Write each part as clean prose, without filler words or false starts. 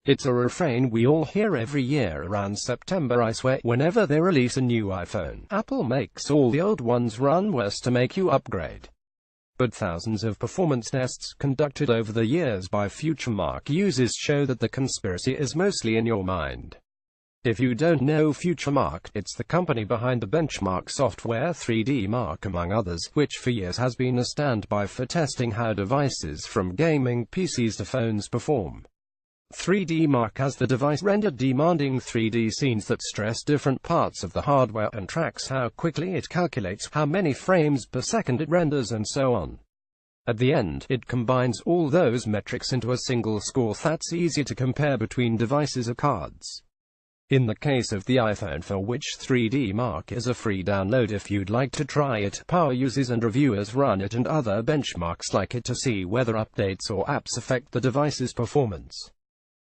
It's a refrain we all hear every year around September, I swear. Whenever they release a new iPhone, Apple makes all the old ones run worse to make you upgrade. But thousands of performance tests conducted over the years by FutureMark users show that the conspiracy is mostly in your mind. If you don't know FutureMark, it's the company behind the benchmark software 3D Mark among others, which for years has been a standby for testing how devices from gaming PCs to phones perform. 3D Mark has the device render demanding 3D scenes that stress different parts of the hardware and tracks how quickly it calculates, how many frames per second it renders, and so on. At the end, it combines all those metrics into a single score that's easy to compare between devices or cards. In the case of the iPhone, for which 3D Mark is a free download if you'd like to try it, power users and reviewers run it and other benchmarks like it to see whether updates or apps affect the device's performance.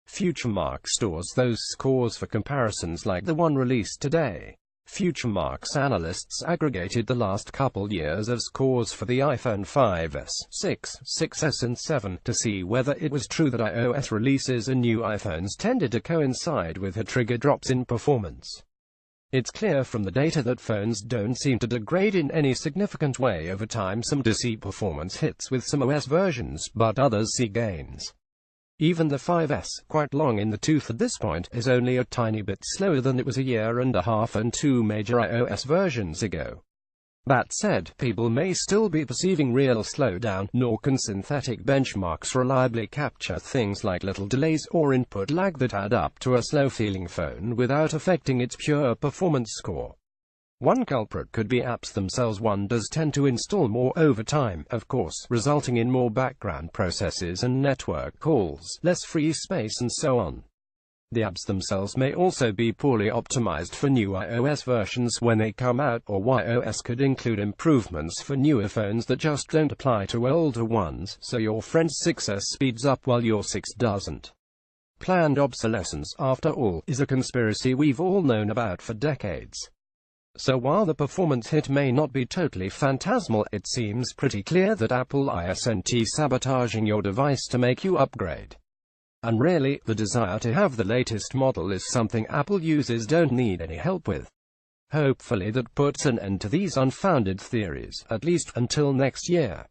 FutureMark stores those scores for comparisons like the one released today. FutureMark's analysts aggregated the last couple years of scores for the iPhone 5s, 6, 6s and 7, to see whether it was true that iOS releases and new iPhones tended to coincide with the trigger drops in performance. It's clear from the data that phones don't seem to degrade in any significant way over time. Some do see performance hits with some OS versions, but others see gains. Even the 5S, quite long in the tooth at this point, is only a tiny bit slower than it was a year and a half and two major iOS versions ago. That said, people may still be perceiving real slowdown, nor can synthetic benchmarks reliably capture things like little delays or input lag that add up to a slow-feeling phone without affecting its pure performance score. One culprit could be apps themselves. One does tend to install more over time, of course, resulting in more background processes and network calls, less free space and so on. The apps themselves may also be poorly optimized for new iOS versions when they come out, or iOS could include improvements for newer phones that just don't apply to older ones, so your friend's 6S speeds up while your 6 doesn't. Planned obsolescence, after all, is a conspiracy we've all known about for decades. So while the performance hit may not be totally phantasmal, it seems pretty clear that Apple isn't sabotaging your device to make you upgrade. And really, the desire to have the latest model is something Apple users don't need any help with. Hopefully that puts an end to these unfounded theories, at least until next year.